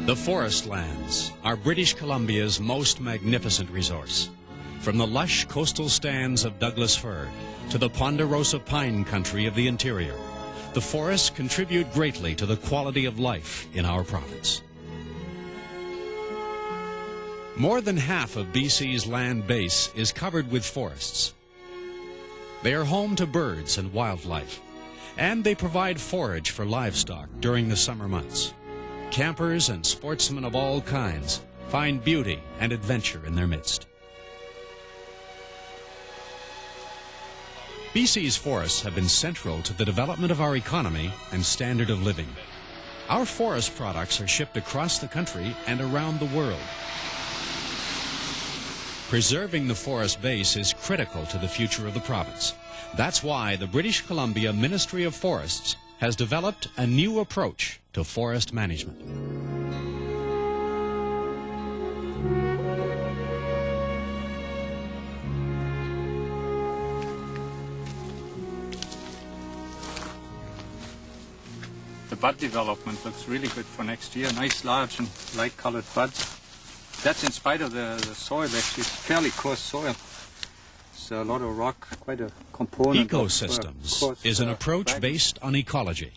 The forest lands are British Columbia's most magnificent resource. From the lush coastal stands of Douglas fir to the ponderosa pine country of the interior, the forests contribute greatly to the quality of life in our province. More than half of BC's land base is covered with forests. They are home to birds and wildlife, and they provide forage for livestock during the summer months. Campers and sportsmen of all kinds find beauty and adventure in their midst. BC's forests have been central to the development of our economy and standard of living. Our forest products are shipped across the country and around the world. Preserving the forest base is critical to the future of the province. That's why the British Columbia Ministry of Forests has developed a new approach to forest management. The bud development looks really good for next year. Nice, large and light-colored buds. That's in spite of the soil, actually. It's fairly coarse soil. It's a lot of rock, quite a component. Ecosystems is an approach based on ecology.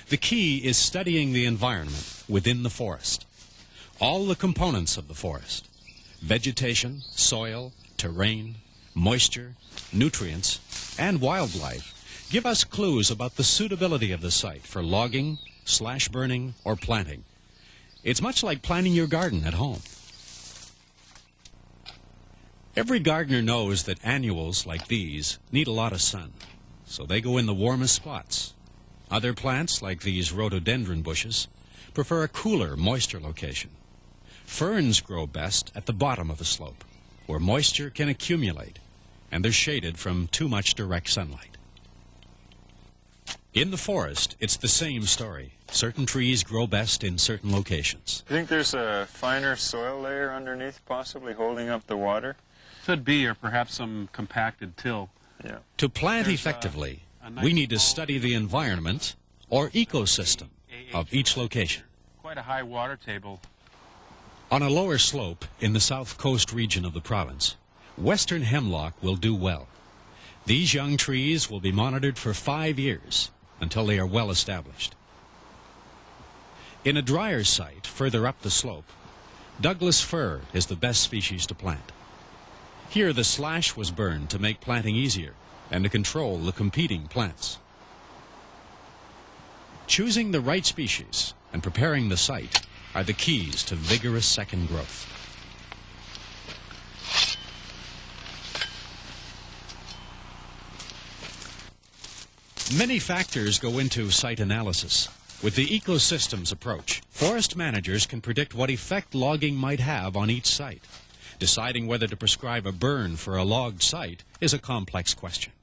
The key is studying the environment within the forest. All the components of the forest, vegetation, soil, terrain, moisture, nutrients, and wildlife, give us clues about the suitability of the site for logging, slash burning, or planting. It's much like planting your garden at home. Every gardener knows that annuals like these need a lot of sun, so they go in the warmest spots. Other plants, like these rhododendron bushes, prefer a cooler, moisture location. Ferns grow best at the bottom of a slope, where moisture can accumulate, and they're shaded from too much direct sunlight. In the forest, it's the same story. Certain trees grow best in certain locations. You think there's a finer soil layer underneath possibly holding up the water? Could be, or perhaps some compacted till. Yeah. To plant effectively, we need to study the environment or ecosystem of each location. Quite a high water table. On a lower slope in the south coast region of the province, western hemlock will do well. These young trees will be monitored for 5 years until they are well established. In a drier site further up the slope, Douglas fir is the best species to plant. Here the slash was burned to make planting easier and to control the competing plants. Choosing the right species and preparing the site are the keys to vigorous second growth. Many factors go into site analysis. With the ecosystems approach, forest managers can predict what effect logging might have on each site. Deciding whether to prescribe a burn for a logged site is a complex question.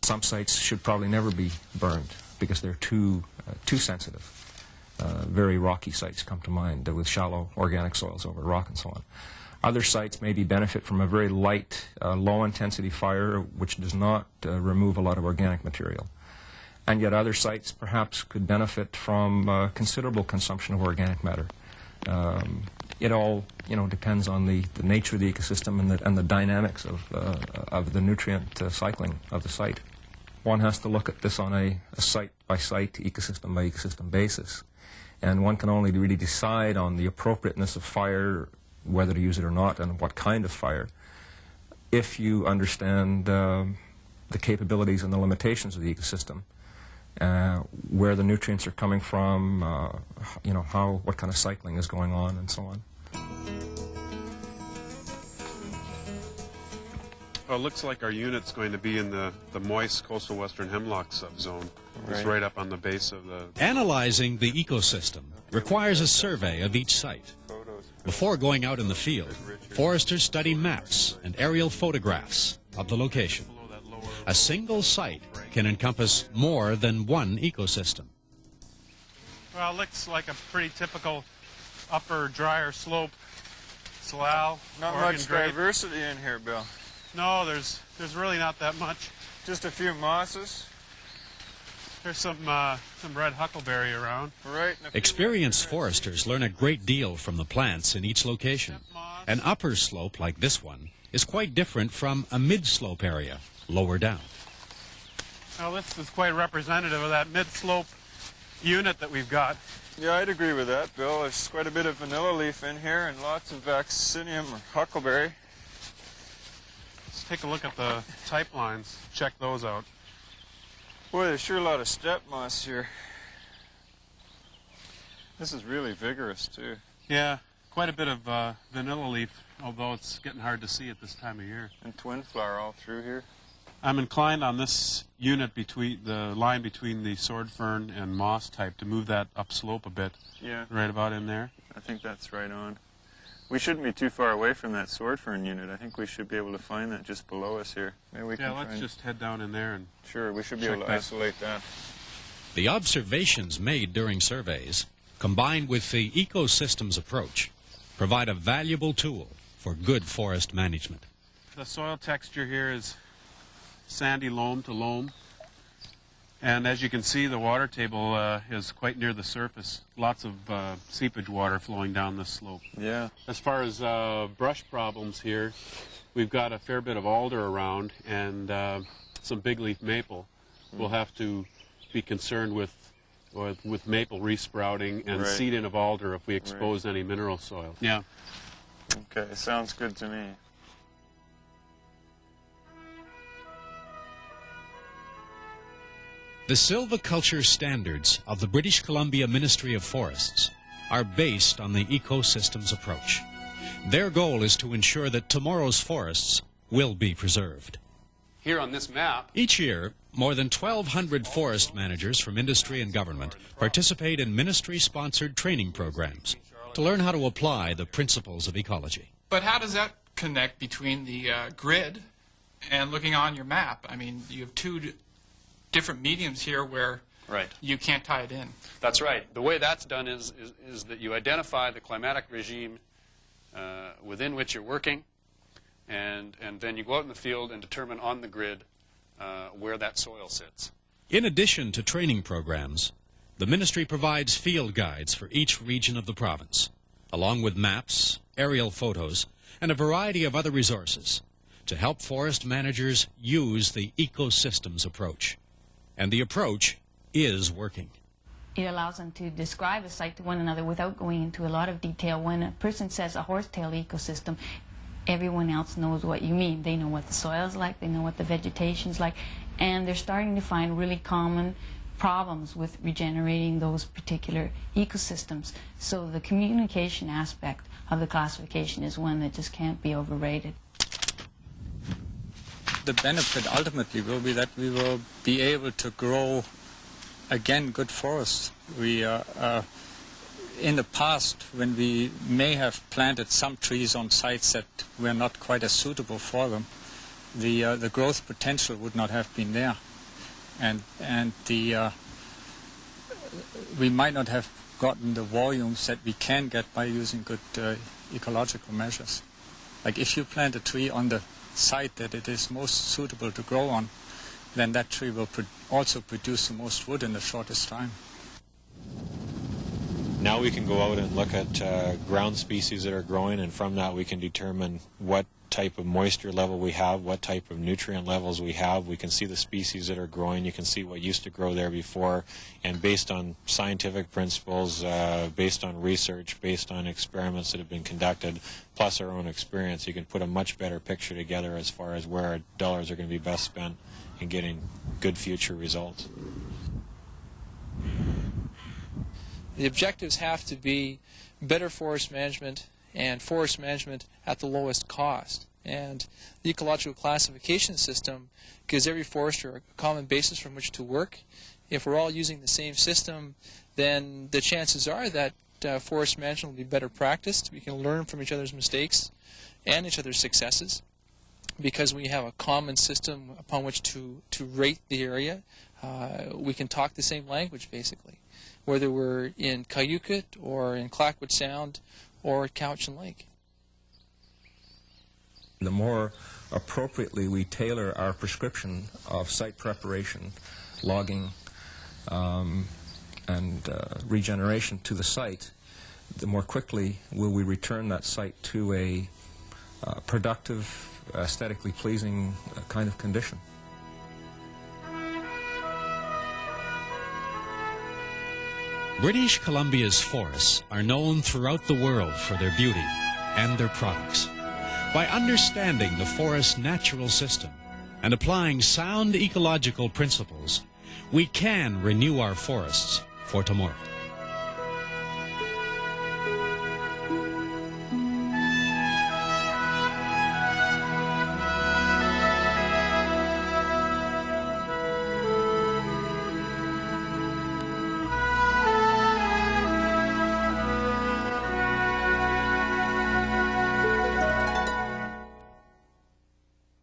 Some sites should probably never be burned because they're too sensitive. Very rocky sites come to mind with shallow organic soils over rock and so on. Other sites maybe benefit from a very light, low-intensity fire which does not remove a lot of organic material. And yet other sites perhaps could benefit from considerable consumption of organic matter. It all, depends on the nature of the ecosystem and the dynamics of the nutrient cycling of the site. One has to look at this on a site-by-site, ecosystem-by-ecosystem basis. And one can only really decide on the appropriateness of fire, whether to use it or not, and what kind of fire, if you understand the capabilities and the limitations of the ecosystem. Where the nutrients are coming from, what kind of cycling is going on, and so on. Well, it looks like our unit's going to be in the moist coastal western hemlock subzone. It's right up on the base of the... Analyzing the ecosystem requires a survey of each site. Before going out in the field, foresters study maps and aerial photographs of the location. A single site can encompass more than one ecosystem. Well, it looks like a pretty typical upper drier slope slough. Not much diversity in here, Bill. No, there's really not that much. Just a few mosses. There's some red huckleberry around. Right. and a few Experienced more- foresters learn a great deal from the plants in each location. An upper slope like this one is quite different from a mid-slope area lower down. Well, this is quite representative of that mid-slope unit that we've got. Yeah, I'd agree with that, Bill. There's quite a bit of vanilla leaf in here and lots of vaccinium or huckleberry. Let's take a look at the type lines. Check those out. Boy, there's sure a lot of steppe moss here. This is really vigorous, too. Yeah, quite a bit of vanilla leaf, although it's getting hard to see at this time of year. And twin flower all through here. I'm inclined on this unit between the line between the sword fern and moss type to move that upslope a bit, Yeah, right about in there. I think that's right on. We shouldn't be too far away from that sword fern unit. I think we should be able to find that just below us here. Maybe we Yeah, can let's try and- just head down in there and Sure, we should be check able to that. isolate that. The observations made during surveys, combined with the ecosystems approach, provide a valuable tool for good forest management. the soil texture here is sandy loam to loam. And as you can see, the water table is quite near the surface. Lots of seepage water flowing down this slope. Yeah. As far as brush problems here, we've got a fair bit of alder around and some big leaf maple. We'll have to be concerned with maple resprouting and Right. seed in of alder if we expose any mineral soil. Yeah. Okay, sounds good to me. The silviculture standards of the British Columbia Ministry of Forests are based on the ecosystems approach. Their goal is to ensure that tomorrow's forests will be preserved. Here on this map, Each year, more than 1,200 forest managers from industry and government participate in ministry-sponsored training programs to learn how to apply the principles of ecology. But how does that connect between the grid and looking on your map? I mean, you have two different mediums here where right, you can't tie it in. that's right. The way that's done is that you identify the climatic regime within which you're working, and then you go out in the field and determine on the grid where that soil sits. In addition to training programs, the ministry provides field guides for each region of the province, along with maps, aerial photos, and a variety of other resources to help forest managers use the ecosystems approach. And the approach is working. It allows them to describe a site to one another without going into a lot of detail. When a person says a horsetail ecosystem, everyone else knows what you mean. They know what the soil's like, they know what the vegetation's like, and they're starting to find really common problems with regenerating those particular ecosystems. So the communication aspect of the classification is one that just can't be overrated. The benefit ultimately will be that we will be able to grow again good forests. We in the past, when we may have planted some trees on sites that were not quite as suitable for them, the growth potential would not have been there, and we might not have gotten the volumes that we can get by using good ecological measures. Like if you plant a tree on the site that it is most suitable to grow on, then that tree will also produce the most wood in the shortest time. Now we can go out and look at ground species that are growing, and from that we can determine what type of moisture level we have, what type of nutrient levels we have. We can see the species that are growing. You can see what used to grow there before, and based on scientific principles, based on research, based on experiments that have been conducted, plus our own experience, you can put a much better picture together as far as where our dollars are going to be best spent in getting good future results. The objectives have to be better forest management and forest management at the lowest cost. And the ecological classification system gives every forester a common basis from which to work. If we're all using the same system, then the chances are that forest management will be better practiced. We can learn from each other's mistakes and each other's successes because we have a common system upon which to rate the area. We can talk the same language, basically, whether we're in Cayucot or in Clackwood Sound or at Cowichan Lake. The more appropriately we tailor our prescription of site preparation, logging, and regeneration to the site, the more quickly will we return that site to a productive, aesthetically pleasing kind of condition. British Columbia's forests are known throughout the world for their beauty and their products. By understanding the forest's natural system and applying sound ecological principles, we can renew our forests for tomorrow.